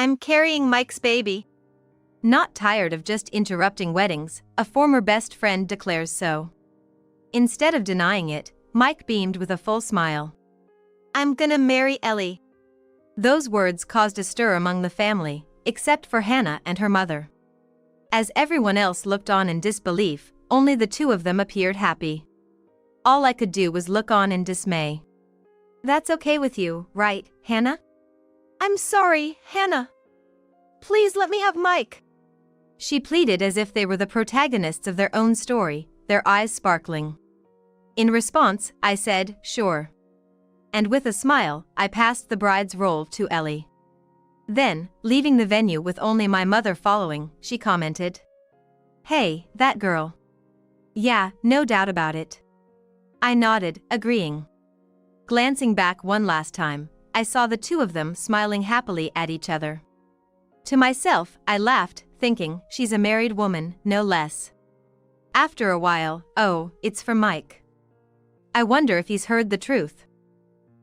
I'm carrying Mike's baby. Not tired of just interrupting weddings, a former best friend declares so. Instead of denying it, Mike beamed with a full smile. I'm gonna marry Ellie. Those words caused a stir among the family, except for Hannah and her mother. As everyone else looked on in disbelief, only the two of them appeared happy. All I could do was look on in dismay. That's okay with you, right, Hannah? I'm sorry, Hannah. Please let me have Mike. She pleaded as if they were the protagonists of their own story, their eyes sparkling. In response, I said, sure. And with a smile, I passed the bride's roll to Ellie. Then, leaving the venue with only my mother following, she commented. Hey, that girl. Yeah, no doubt about it. I nodded, agreeing. Glancing back one last time, I saw the two of them smiling happily at each other. To myself, I laughed, thinking, she's a married woman, no less. After a while, oh, it's for Mike. I wonder if he's heard the truth.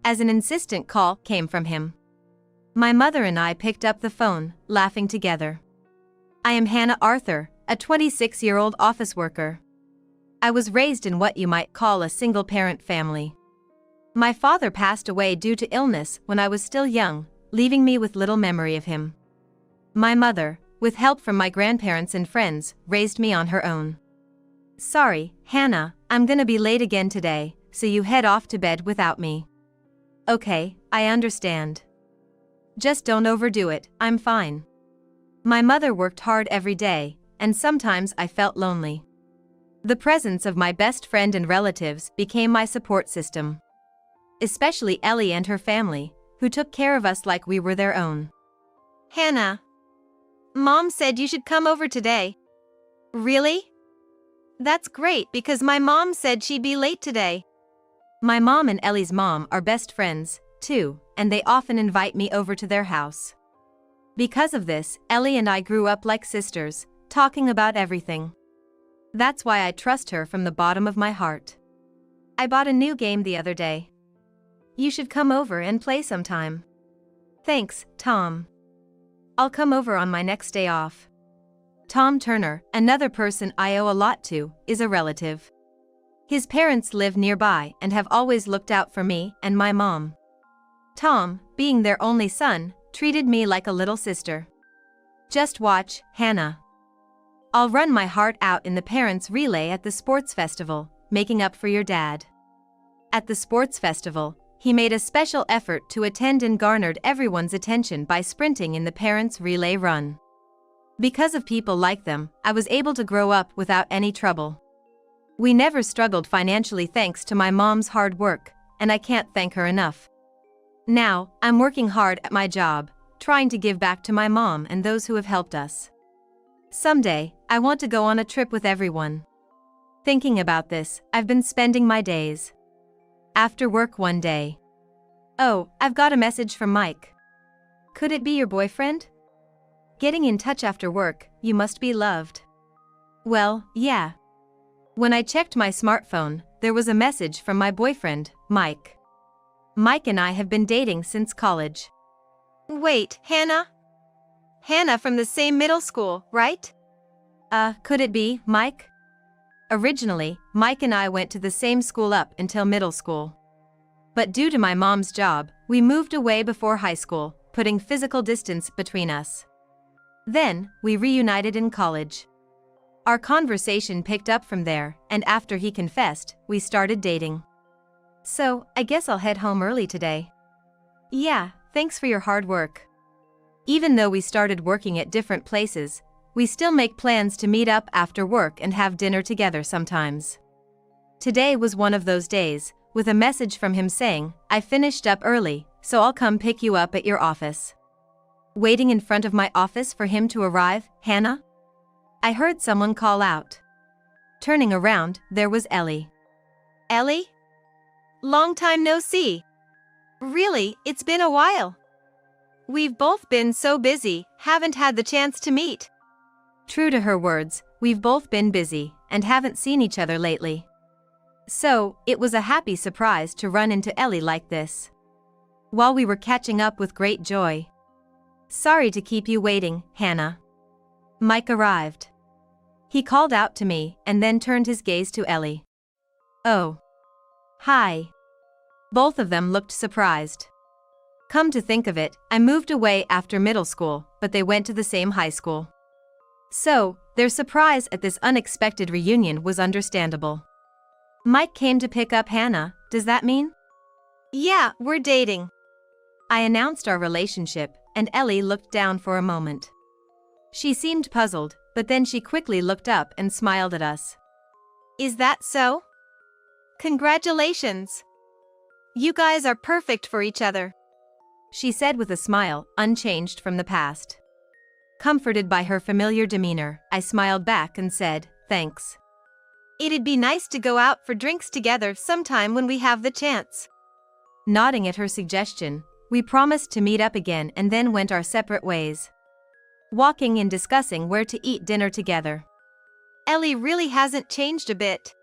As an insistent call came from him. My mother and I picked up the phone, laughing together. I am Hannah Arthur, a 26-year-old office worker. I was raised in what you might call a single-parent family. My father passed away due to illness when I was still young, leaving me with little memory of him. My mother, with help from my grandparents and friends, raised me on her own. Sorry, Hannah, I'm gonna be late again today, so you head off to bed without me. Okay, I understand. Just don't overdo it, I'm fine. My mother worked hard every day, and sometimes I felt lonely. The presence of my best friend and relatives became my support system. Especially Ellie and her family, who took care of us like we were their own. Hannah. Mom said you should come over today. Really? That's great because my mom said she'd be late today. My mom and Ellie's mom are best friends, too, and they often invite me over to their house. Because of this, Ellie and I grew up like sisters, talking about everything. That's why I trust her from the bottom of my heart. I bought a new game the other day. You should come over and play sometime. Thanks, Tom. I'll come over on my next day off. Tom Turner, another person I owe a lot to, is a relative. His parents live nearby and have always looked out for me and my mom. Tom, being their only son, treated me like a little sister. Just watch, Hannah. I'll run my heart out in the parents' relay at the sports festival, making up for your dad. At the sports festival, he made a special effort to attend and garnered everyone's attention by sprinting in the parents' relay run. Because of people like them, I was able to grow up without any trouble. We never struggled financially thanks to my mom's hard work, and I can't thank her enough. Now, I'm working hard at my job, trying to give back to my mom and those who have helped us. Someday, I want to go on a trip with everyone. Thinking about this, I've been spending my days. After work one day. Oh, I've got a message from Mike. Could it be your boyfriend? Getting in touch after work, you must be loved. Well, yeah. When I checked my smartphone, there was a message from my boyfriend, Mike. Mike and I have been dating since college. Wait, Hannah? Hannah from the same middle school, right? Could it be, Mike? Originally, Mike and I went to the same school up until middle school. But due to my mom's job, we moved away before high school, putting physical distance between us. Then, we reunited in college. Our conversation picked up from there, and after he confessed, we started dating. So, I guess I'll head home early today. Yeah, thanks for your hard work. Even though we started working at different places, we still make plans to meet up after work and have dinner together sometimes. Today was one of those days, with a message from him saying, I finished up early, so I'll come pick you up at your office. Waiting in front of my office for him to arrive, Hannah? I heard someone call out. Turning around, there was Ellie. Ellie? Long time no see. Really, it's been a while. We've both been so busy, haven't had the chance to meet. True to her words, we've both been busy, and haven't seen each other lately. So, it was a happy surprise to run into Ellie like this. While we were catching up with great joy. Sorry to keep you waiting, Hannah. Mike arrived. He called out to me and then turned his gaze to Ellie. Oh. Hi. Both of them looked surprised. Come to think of it, I moved away after middle school, but they went to the same high school. So, their surprise at this unexpected reunion was understandable. Mike came to pick up Hannah, does that mean? Yeah, we're dating. I announced our relationship, and Ellie looked down for a moment. She seemed puzzled, but then she quickly looked up and smiled at us. Is that so? Congratulations! You guys are perfect for each other, she said with a smile, unchanged from the past. Comforted by her familiar demeanor, I smiled back and said, thanks. It'd be nice to go out for drinks together sometime when we have the chance. Nodding at her suggestion, we promised to meet up again and then went our separate ways. Walking and discussing where to eat dinner together. Ellie really hasn't changed a bit.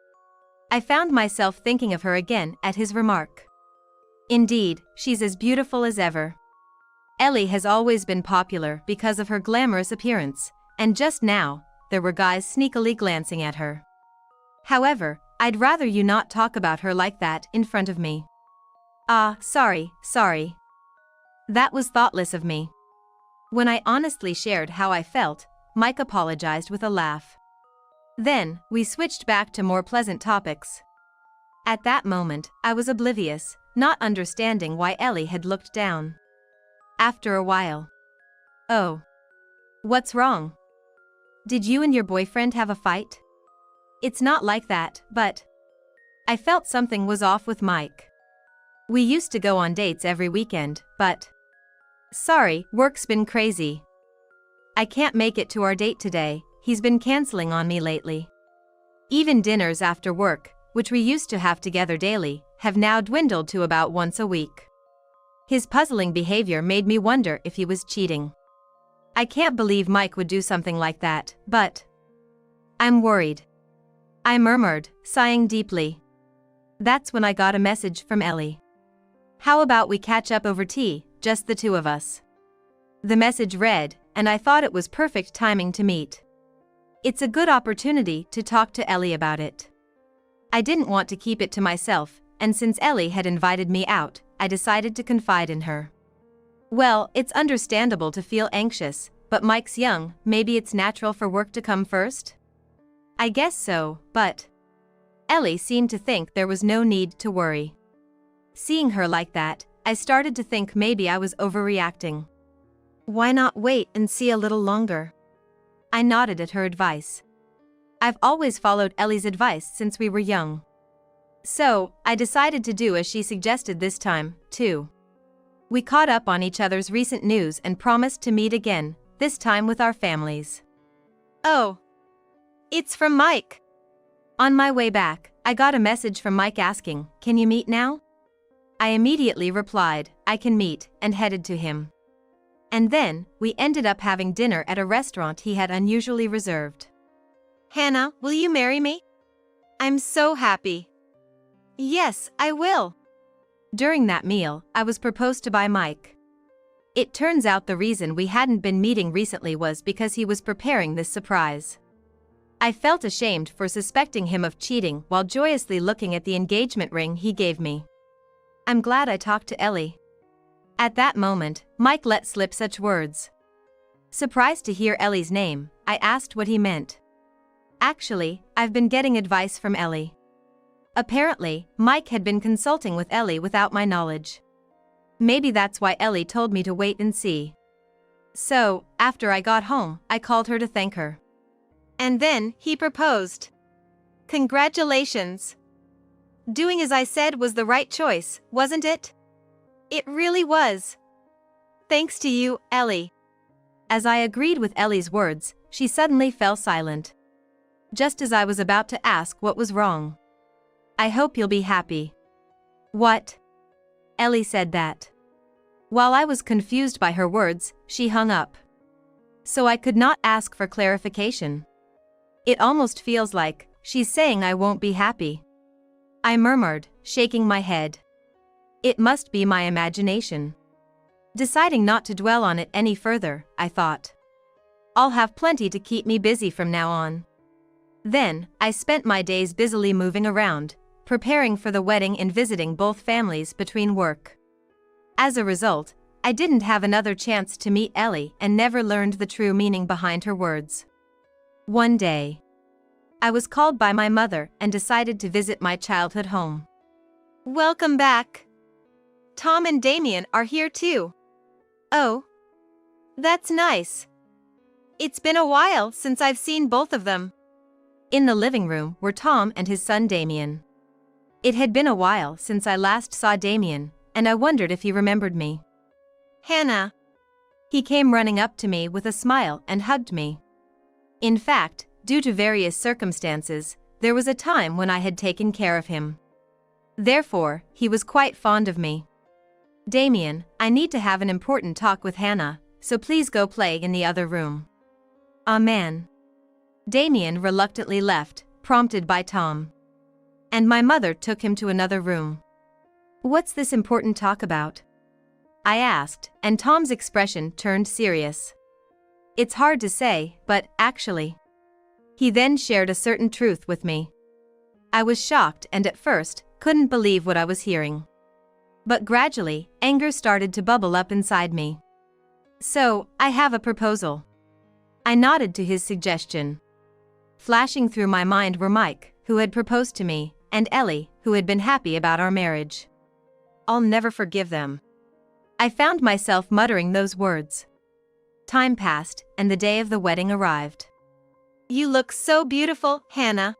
I found myself thinking of her again at his remark. Indeed, she's as beautiful as ever. Ellie has always been popular because of her glamorous appearance, and just now, there were guys sneakily glancing at her. However, I'd rather you not talk about her like that in front of me. Sorry. That was thoughtless of me. When I honestly shared how I felt, Mike apologized with a laugh. Then, we switched back to more pleasant topics. At that moment, I was oblivious, not understanding why Ellie had looked down. After a while. Oh. What's wrong? Did you and your boyfriend have a fight? It's not like that, but I felt something was off with Mike. We used to go on dates every weekend, but sorry, work's been crazy. I can't make it to our date today, he's been canceling on me lately. Even dinners after work, which we used to have together daily, have now dwindled to about once a week. His puzzling behavior made me wonder if he was cheating. I can't believe Mike would do something like that, but I'm worried. I murmured, sighing deeply. That's when I got a message from Ellie. How about we catch up over tea, just the two of us? The message read, and I thought it was perfect timing to meet. It's a good opportunity to talk to Ellie about it. I didn't want to keep it to myself, and since Ellie had invited me out, I decided to confide in her. Well, it's understandable to feel anxious, but Mike's young, maybe it's natural for work to come first? I guess so, but Ellie seemed to think there was no need to worry. Seeing her like that, I started to think maybe I was overreacting. Why not wait and see a little longer? I nodded at her advice. I've always followed Ellie's advice since we were young. So, I decided to do as she suggested this time, too. We caught up on each other's recent news and promised to meet again, this time with our families. Oh. It's from Mike. On my way back, I got a message from Mike asking, "Can you meet now?" I immediately replied, "I can meet," and headed to him. And then, we ended up having dinner at a restaurant he had unusually reserved. Hannah, will you marry me? I'm so happy. Yes, I will. During that meal, I was proposed to by Mike. It turns out the reason we hadn't been meeting recently was because he was preparing this surprise. I felt ashamed for suspecting him of cheating while joyously looking at the engagement ring he gave me. I'm glad I talked to Ellie. At that moment, Mike let slip such words. Surprised to hear Ellie's name, I asked what he meant. Actually, I've been getting advice from Ellie. Apparently, Mike had been consulting with Ellie without my knowledge. Maybe that's why Ellie told me to wait and see. So, after I got home, I called her to thank her. And then, he proposed. Congratulations. Doing as I said was the right choice, wasn't it? It really was. Thanks to you, Ellie. As I agreed with Ellie's words, she suddenly fell silent. Just as I was about to ask what was wrong. I hope you'll be happy. What? Ellie said that. While I was confused by her words, she hung up. So I could not ask for clarification. It almost feels like she's saying I won't be happy. I murmured, shaking my head. It must be my imagination. Deciding not to dwell on it any further, I thought, I'll have plenty to keep me busy from now on. Then, I spent my days busily moving around, preparing for the wedding and visiting both families between work. As a result, I didn't have another chance to meet Ellie and never learned the true meaning behind her words. One day, I was called by my mother and decided to visit my childhood home. Welcome back. Tom and Damien are here too. Oh, that's nice. It's been a while since I've seen both of them. In the living room were Tom and his son Damien. It had been a while since I last saw Damien, and I wondered if he remembered me. Hannah. He came running up to me with a smile and hugged me. In fact, due to various circumstances, there was a time when I had taken care of him. Therefore, he was quite fond of me. Damien, I need to have an important talk with Hannah, so please go play in the other room. Amen. Damien reluctantly left, prompted by Tom. And my mother took him to another room. What's this important talk about? I asked, and Tom's expression turned serious. It's hard to say, but, actually. He then shared a certain truth with me. I was shocked and at first, couldn't believe what I was hearing. But gradually, anger started to bubble up inside me. So, I have a proposal. I nodded to his suggestion. Flashing through my mind were Mike, who had proposed to me, and Ellie, who had been happy about our marriage. I'll never forgive them. I found myself muttering those words. Time passed, and the day of the wedding arrived. You look so beautiful, Hannah.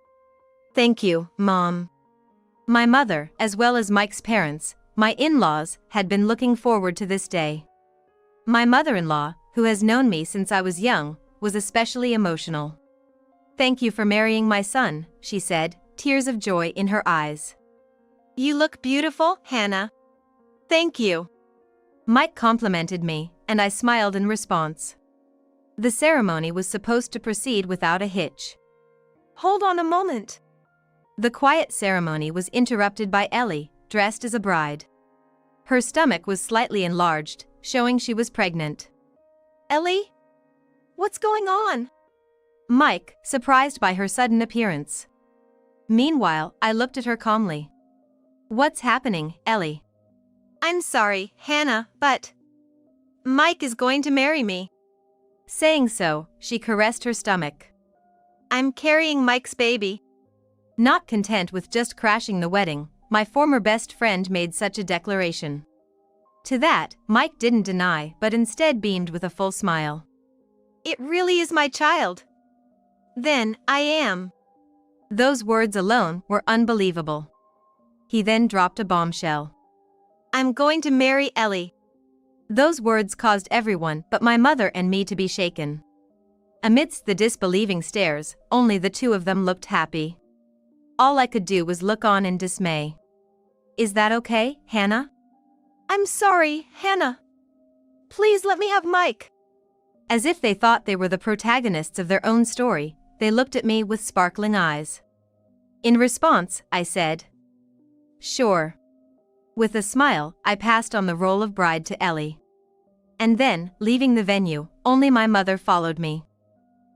Thank you, Mom. My mother, as well as Mike's parents, my in-laws, had been looking forward to this day. My mother-in-law, who has known me since I was young, was especially emotional. Thank you for marrying my son, she said, tears of joy in her eyes. You look beautiful, Hannah. Thank you. Mike complimented me, and I smiled in response. The ceremony was supposed to proceed without a hitch. Hold on a moment. The quiet ceremony was interrupted by Ellie, dressed as a bride. Her stomach was slightly enlarged, showing she was pregnant. Ellie? What's going on? Mike, surprised by her sudden appearance. Meanwhile, I looked at her calmly. What's happening, Ellie? I'm sorry, Hannah, but Mike is going to marry me. Saying so, she caressed her stomach. I'm carrying Mike's baby. Not content with just crashing the wedding, my former best friend made such a declaration. To that, Mike didn't deny but instead beamed with a full smile. It really is my child. Then, I am. Those words alone were unbelievable. He then dropped a bombshell. I'm going to marry Ellie. Those words caused everyone but my mother and me to be shaken. Amidst the disbelieving stares, only the two of them looked happy. All I could do was look on in dismay. Is that okay, Hannah? I'm sorry, Hannah. Please let me have Mike. As if they thought they were the protagonists of their own story, they looked at me with sparkling eyes. In response, I said, Sure. With a smile, I passed on the role of bride to Ellie. And then, leaving the venue, only my mother followed me.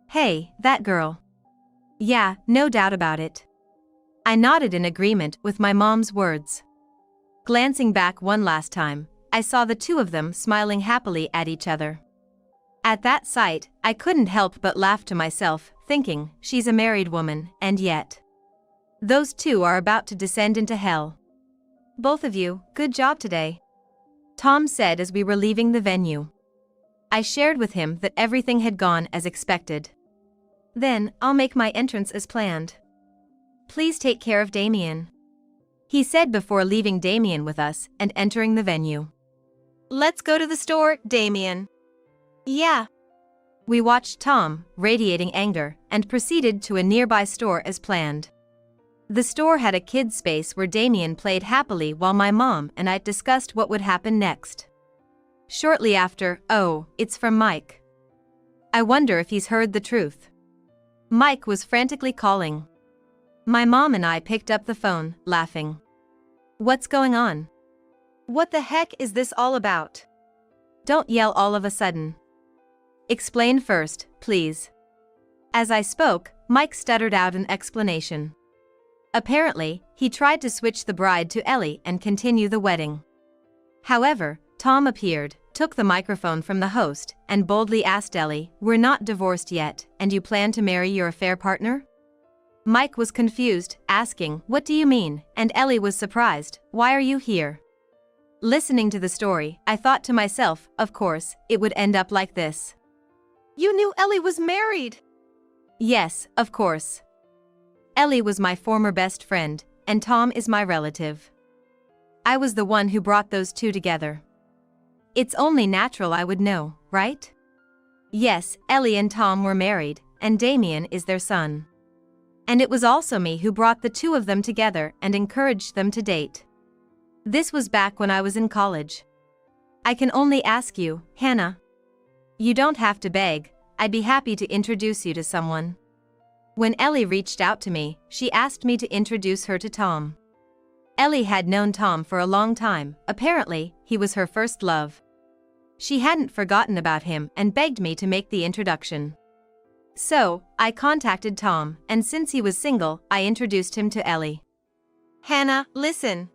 Hey, that girl. Yeah, no doubt about it. I nodded in agreement with my mom's words. Glancing back one last time, I saw the two of them smiling happily at each other. At that sight, I couldn't help but laugh to myself, thinking, she's a married woman, and yet those two are about to descend into hell. Both of you, good job today, Tom said as we were leaving the venue. I shared with him that everything had gone as expected. Then, I'll make my entrance as planned. Please take care of Damien, he said before leaving Damien with us and entering the venue. Let's go to the store, Damien. Yeah. We watched Tom, radiating anger, and proceeded to a nearby store as planned. The store had a kids' space where Damien played happily while my mom and I discussed what would happen next. Shortly after, oh, it's from Mike. I wonder if he's heard the truth. Mike was frantically calling. My mom and I picked up the phone, laughing. What's going on? What the heck is this all about? Don't yell all of a sudden. Explain first, please. As I spoke, Mike stuttered out an explanation. Apparently, he tried to switch the bride to Ellie and continue the wedding. However, Tom appeared, took the microphone from the host, and boldly asked Ellie, "We're not divorced yet, and you plan to marry your affair partner?" Mike was confused, asking, "What do you mean?" And Ellie was surprised, "Why are you here?" Listening to the story, I thought to myself, of course, it would end up like this. You knew Ellie was married? Yes, of course. Ellie was my former best friend, and Tom is my relative. I was the one who brought those two together. It's only natural I would know, right? Yes, Ellie and Tom were married, and Damien is their son. And it was also me who brought the two of them together and encouraged them to date. This was back when I was in college. I can only ask you, Hannah. You don't have to beg, I'd be happy to introduce you to someone. When Ellie reached out to me, she asked me to introduce her to Tom. Ellie had known Tom for a long time, apparently, he was her first love. She hadn't forgotten about him and begged me to make the introduction. So, I contacted Tom, and since he was single, I introduced him to Ellie. Hannah, listen.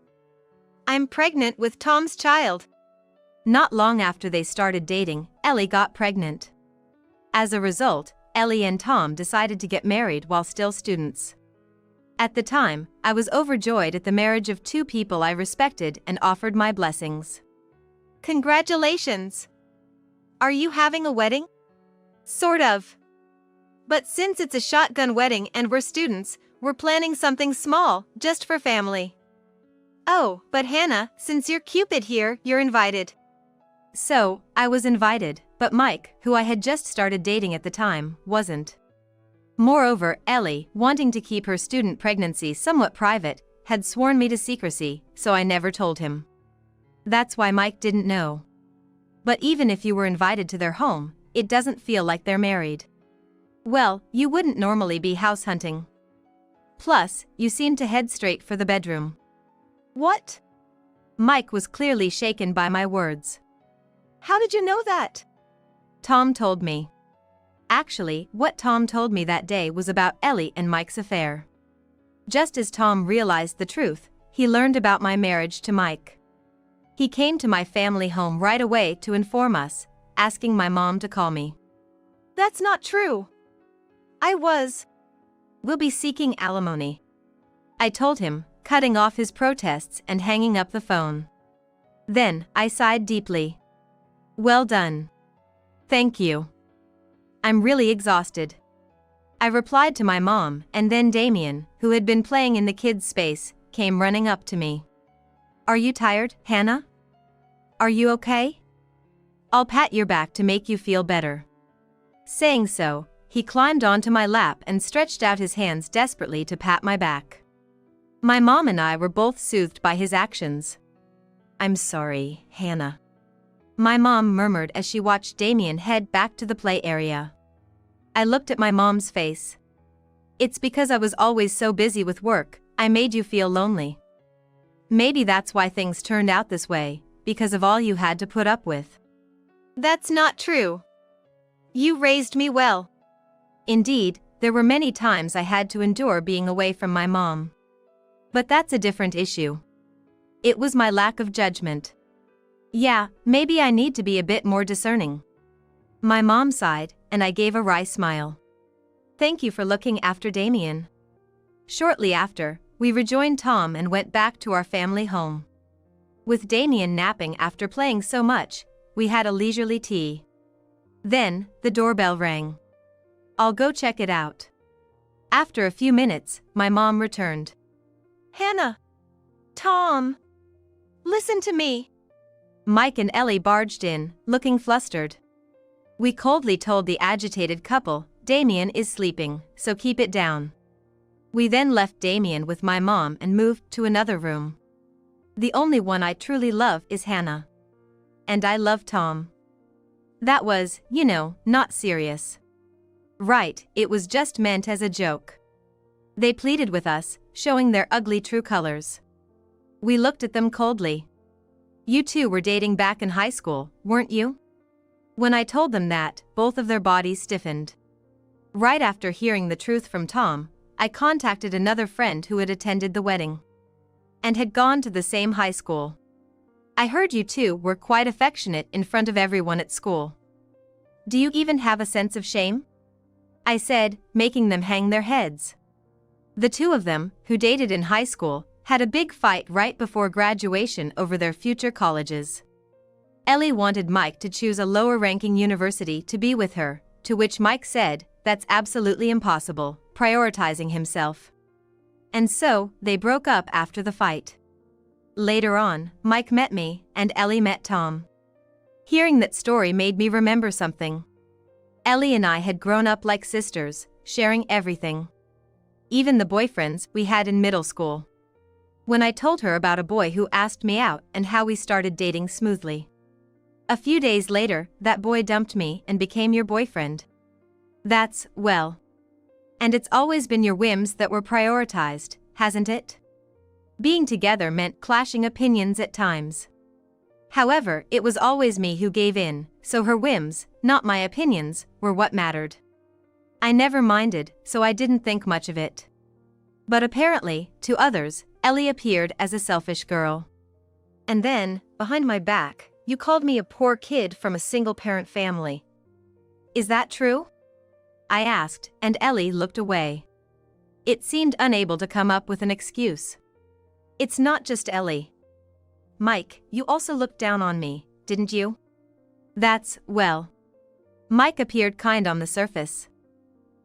I'm pregnant with Tom's child. Not long after they started dating, Ellie got pregnant. As a result, Ellie and Tom decided to get married while still students. At the time, I was overjoyed at the marriage of two people I respected and offered my blessings. Congratulations! Are you having a wedding? Sort of. But since it's a shotgun wedding and we're students, we're planning something small, just for family. Oh, but Hannah, since you're Cupid here, you're invited. So, I was invited, but Mike, who I had just started dating at the time, wasn't. Moreover, Ellie, wanting to keep her student pregnancy somewhat private, had sworn me to secrecy, so I never told him. That's why Mike didn't know. But even if you were invited to their home, it doesn't feel like they're married. Well, you wouldn't normally be house hunting. Plus, you seem to head straight for the bedroom. What? Mike was clearly shaken by my words. How did you know that? Tom told me. Actually, what Tom told me that day was about Ellie and Mike's affair. Just as Tom realized the truth, he learned about my marriage to Mike. He came to my family home right away to inform us, asking my mom to call me. That's not true. We'll be seeking alimony. I told him, cutting off his protests and hanging up the phone. Then, I sighed deeply. Well done. Thank you. I'm really exhausted. I replied to my mom, and then Damien, who had been playing in the kids' space, came running up to me. Are you tired, Hannah? Are you okay? I'll pat your back to make you feel better. Saying so, he climbed onto my lap and stretched out his hands desperately to pat my back. My mom and I were both soothed by his actions. I'm sorry, Hannah. My mom murmured as she watched Damien head back to the play area. I looked at my mom's face. It's because I was always so busy with work, I made you feel lonely. Maybe that's why things turned out this way, because of all you had to put up with. That's not true. You raised me well. Indeed, there were many times I had to endure being away from my mom. But that's a different issue. It was my lack of judgment. Yeah, maybe I need to be a bit more discerning. My mom sighed, and I gave a wry smile. Thank you for looking after Damien. Shortly after, we rejoined Tom and went back to our family home. With Damien napping after playing so much, we had a leisurely tea. Then, the doorbell rang. I'll go check it out. After a few minutes, my mom returned. Hannah! Tom! Listen to me! Mike and Ellie barged in, looking flustered. We coldly told the agitated couple, Damien is sleeping, so keep it down. We then left Damien with my mom and moved to another room. The only one I truly love is Hannah. And I love Tom. That was, not serious. Right, it was just meant as a joke. They pleaded with us, showing their ugly true colors. We looked at them coldly. You two were dating back in high school, weren't you? When I told them that, both of their bodies stiffened. Right after hearing the truth from Tom, I contacted another friend who had attended the wedding and had gone to the same high school. I heard you two were quite affectionate in front of everyone at school. Do you even have a sense of shame? I said, making them hang their heads. The two of them, who dated in high school, had a big fight right before graduation over their future colleges. Ellie wanted Mike to choose a lower-ranking university to be with her, to which Mike said, "That's absolutely impossible," prioritizing himself. And so, they broke up after the fight. Later on, Mike met me, and Ellie met Tom. Hearing that story made me remember something. Ellie and I had grown up like sisters, sharing everything. Even the boyfriends we had in middle school. When I told her about a boy who asked me out and how we started dating smoothly. A few days later, that boy dumped me and became your boyfriend. That's, well. And it's always been your whims that were prioritized, hasn't it? Being together meant clashing opinions at times. However, it was always me who gave in, so her whims, not my opinions, were what mattered. I never minded, so I didn't think much of it. But apparently, to others, Ellie appeared as a selfish girl. And then, behind my back, you called me a poor kid from a single-parent family. Is that true? I asked, and Ellie looked away. It seemed unable to come up with an excuse. It's not just Ellie. Mike, you also looked down on me, didn't you? That's, well. Mike appeared kind on the surface.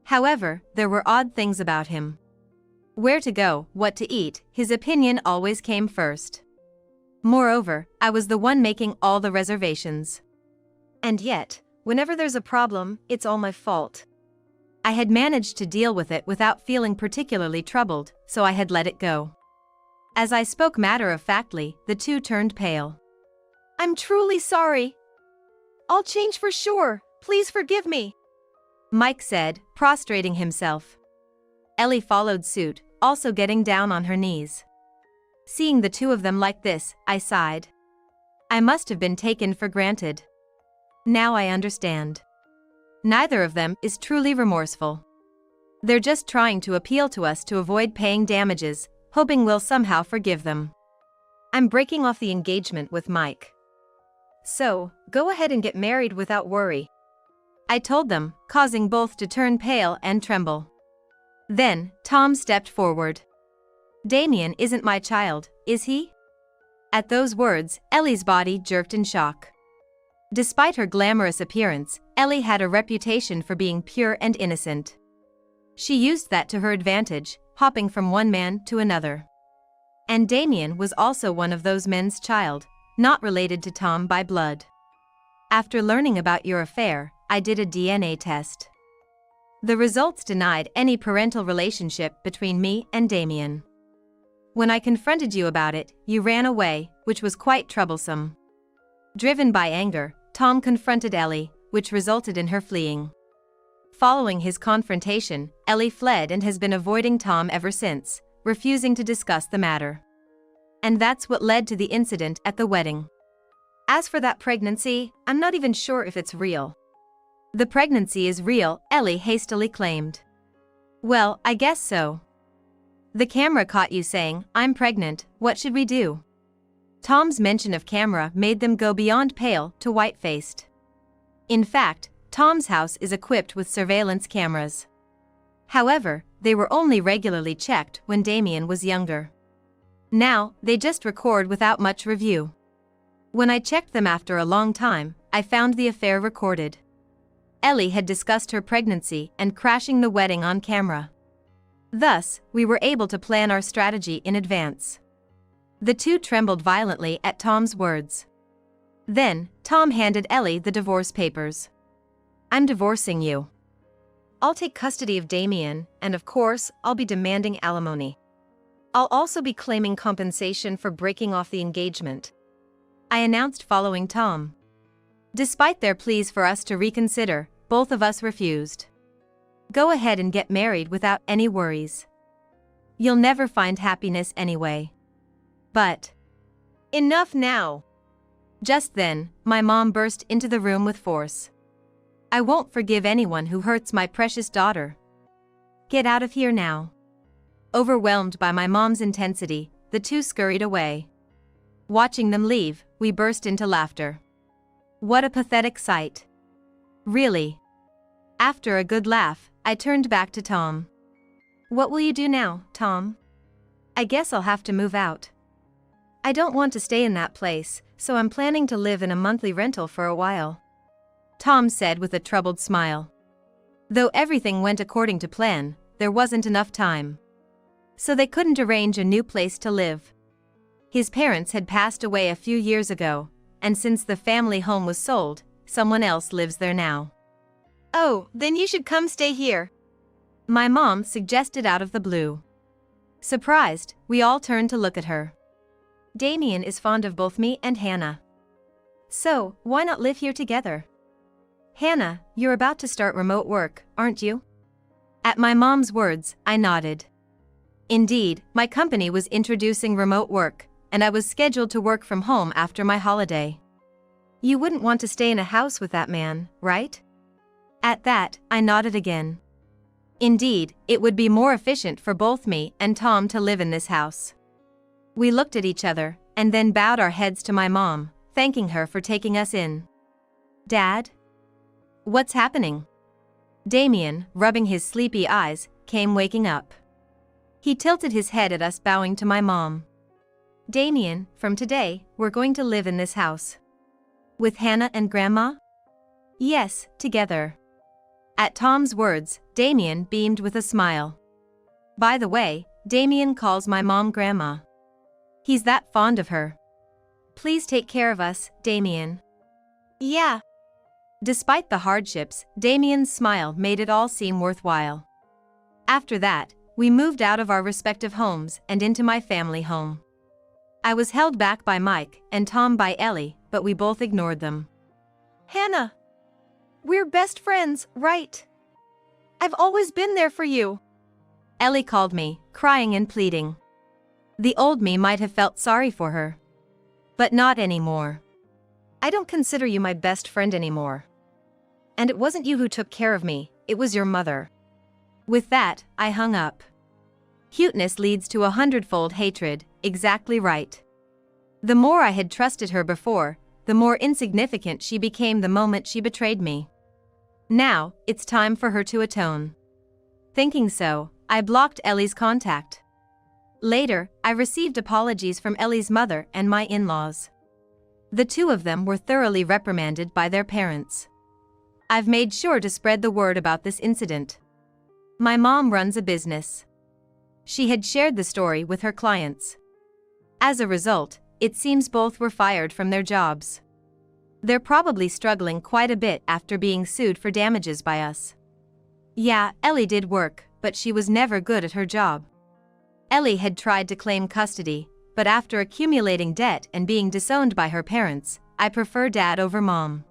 However, there were odd things about him. Where to go, what to eat, his opinion always came first. Moreover, I was the one making all the reservations. And yet, whenever there's a problem, it's all my fault. I had managed to deal with it without feeling particularly troubled, so I had let it go. As I spoke matter-of-factly, the two turned pale. I'm truly sorry. I'll change for sure, please forgive me, Mike said, prostrating himself. Ellie followed suit, also getting down on her knees. Seeing the two of them like this, I sighed. I must have been taken for granted. Now I understand. Neither of them is truly remorseful. They're just trying to appeal to us to avoid paying damages, hoping we'll somehow forgive them. I'm breaking off the engagement with Mike. So, go ahead and get married without worry, I told them, causing both to turn pale and tremble. Then, Tom stepped forward. Damien isn't my child, is he? At those words, Ellie's body jerked in shock. Despite her glamorous appearance, Ellie had a reputation for being pure and innocent. She used that to her advantage, hopping from one man to another. And Damien was also one of those men's child, not related to Tom by blood. After learning about your affair, I did a DNA test. The results denied any parental relationship between me and Damien. When I confronted you about it, you ran away, which was quite troublesome. Driven by anger, Tom confronted Ellie, which resulted in her fleeing. Following his confrontation, Ellie fled and has been avoiding Tom ever since, refusing to discuss the matter. And that's what led to the incident at the wedding. As for that pregnancy, I'm not even sure if it's real. The pregnancy is real, Ellie hastily claimed. Well, I guess so. The camera caught you saying, "I'm pregnant, what should we do?" Tom's mention of camera made them go beyond pale to white-faced. In fact, Tom's house is equipped with surveillance cameras. However, they were only regularly checked when Damien was younger. Now, they just record without much review. When I checked them after a long time, I found the affair recorded. Ellie had discussed her pregnancy and crashing the wedding on camera. Thus, we were able to plan our strategy in advance. The two trembled violently at Tom's words. Then, Tom handed Ellie the divorce papers. I'm divorcing you. I'll take custody of Damien, and of course, I'll be demanding alimony. I'll also be claiming compensation for breaking off the engagement, I announced following Tom. Despite their pleas for us to reconsider, both of us refused. Go ahead and get married without any worries. You'll never find happiness anyway. But enough now. Just then, my mom burst into the room with force. "I won't forgive anyone who hurts my precious daughter. Get out of here now." Overwhelmed by my mom's intensity, the two scurried away. Watching them leave, we burst into laughter. What a pathetic sight. Really. After a good laugh, I turned back to Tom. "What will you do now, Tom?" "I guess I'll have to move out. I don't want to stay in that place, so I'm planning to live in a monthly rental for a while," Tom said with a troubled smile. Though everything went according to plan, there wasn't enough time. So they couldn't arrange a new place to live. His parents had passed away a few years ago, and since the family home was sold, someone else lives there now. "Oh, then you should come stay here," my mom suggested out of the blue. Surprised, we all turned to look at her. "Damien is fond of both me and Hannah. So, why not live here together?" "Hannah, you're about to start remote work, aren't you?" At my mom's words, I nodded. Indeed, my company was introducing remote work, and I was scheduled to work from home after my holiday. "You wouldn't want to stay in a house with that man, right?" At that, I nodded again. Indeed, it would be more efficient for both me and Tom to live in this house. We looked at each other, and then bowed our heads to my mom, thanking her for taking us in. "Dad? What's happening?" Damien, rubbing his sleepy eyes, came waking up. He tilted his head at us, bowing to my mom. "Damien, from today, we're going to live in this house." "With Hannah and Grandma?" "Yes, together." At Tom's words, Damien beamed with a smile. By the way, Damien calls my mom Grandma. He's that fond of her. "Please take care of us, Damien." "Yeah." Despite the hardships, Damien's smile made it all seem worthwhile. After that, we moved out of our respective homes and into my family home. I was held back by Mike and Tom by Ellie, but we both ignored them. "Hannah, we're best friends, right? I've always been there for you." Ellie called me, crying and pleading. The old me might have felt sorry for her. But not anymore. "I don't consider you my best friend anymore. And it wasn't you who took care of me, it was your mother." With that, I hung up. Cuteness leads to 100-fold hatred, exactly right. The more I had trusted her before, the more insignificant she became the moment she betrayed me. Now, it's time for her to atone. Thinking so, I blocked Ellie's contact. Later, I received apologies from Ellie's mother and my in-laws. The two of them were thoroughly reprimanded by their parents. I've made sure to spread the word about this incident. My mom runs a business. She had shared the story with her clients. As a result, it seems both were fired from their jobs. They're probably struggling quite a bit after being sued for damages by us. Yeah, Ellie did work, but she was never good at her job. Ellie had tried to claim custody, but after accumulating debt and being disowned by her parents, I prefer Dad over Mom.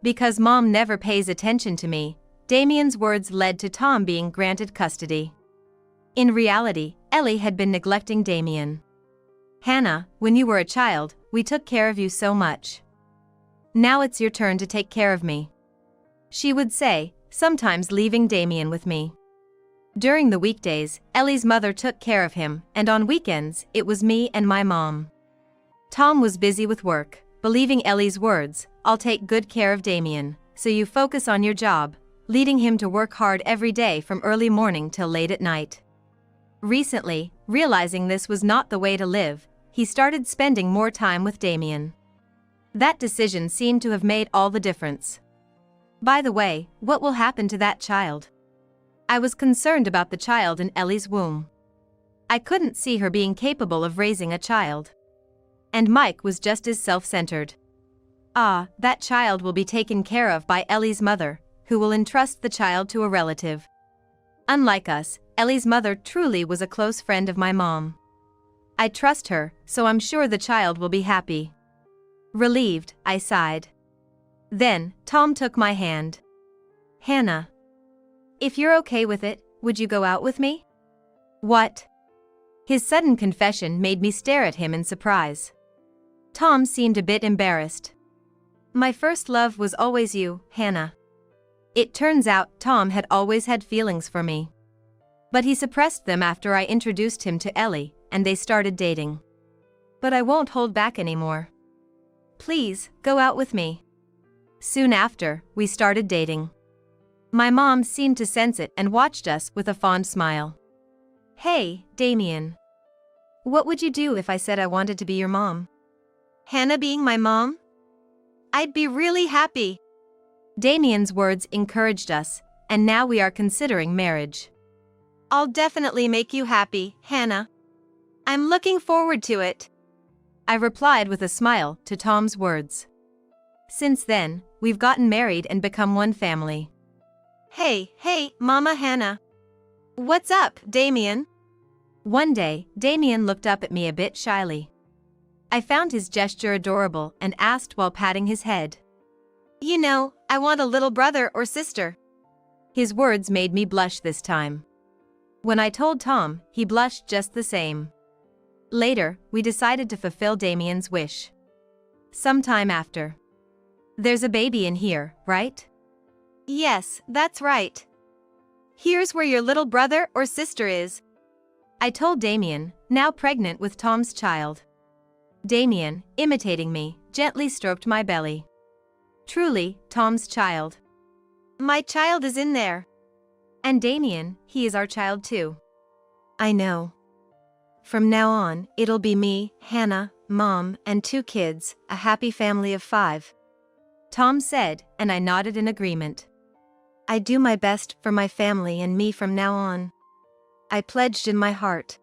Because Mom never pays attention to me, Damien's words led to Tom being granted custody. In reality, Ellie had been neglecting Damien. "Hannah, when you were a child, we took care of you so much. Now it's your turn to take care of me," she would say, sometimes leaving Damien with me. During the weekdays, Ellie's mother took care of him, and on weekends, it was me and my mom. Tom was busy with work, believing Ellie's words, "I'll take good care of Damien, so you focus on your job," leading him to work hard every day from early morning till late at night. Recently, realizing this was not the way to live, he started spending more time with Damien. That decision seemed to have made all the difference. By the way, what will happen to that child? I was concerned about the child in Ellie's womb. I couldn't see her being capable of raising a child. And Mike was just as self-centered. That child will be taken care of by Ellie's mother, who will entrust the child to a relative. Unlike us, Ellie's mother truly was a close friend of my mom. I trust her, so I'm sure the child will be happy. Relieved, I sighed. Then, Tom took my hand. "Hannah, if you're okay with it, would you go out with me?" "What?" His sudden confession made me stare at him in surprise. Tom seemed a bit embarrassed. My first love was always you, Hannah. It turns out Tom had always had feelings for me. But he suppressed them after I introduced him to Ellie, and they started dating. But I won't hold back anymore. Please, go out with me. Soon after, we started dating. My mom seemed to sense it and watched us with a fond smile. Hey, Damien. What would you do if I said I wanted to be your mom? Hannah being my mom? I'd be really happy. Damien's words encouraged us, and now we are considering marriage. I'll definitely make you happy, Hannah. I'm looking forward to it. I replied with a smile to Tom's words. Since then, we've gotten married and become one family. Hey, Mama Hannah. What's up, Damien? One day, Damien looked up at me a bit shyly. I found his gesture adorable and asked while patting his head. You know, I want a little brother or sister. His words made me blush this time. When I told Tom, he blushed just the same. Later, we decided to fulfill Damien's wish. Sometime after. There's a baby in here, right? Yes, that's right. Here's where your little brother or sister is. I told Damien, now pregnant with Tom's child. Damien, imitating me, gently stroked my belly. Truly, Tom's child. My child is in there. And Damien, he is our child too. I know. From now on, it'll be me, Hannah, Mom, and 2 kids, a happy family of 5. Tom said, and I nodded in agreement. I do my best for my family and me from now on. I pledged in my heart.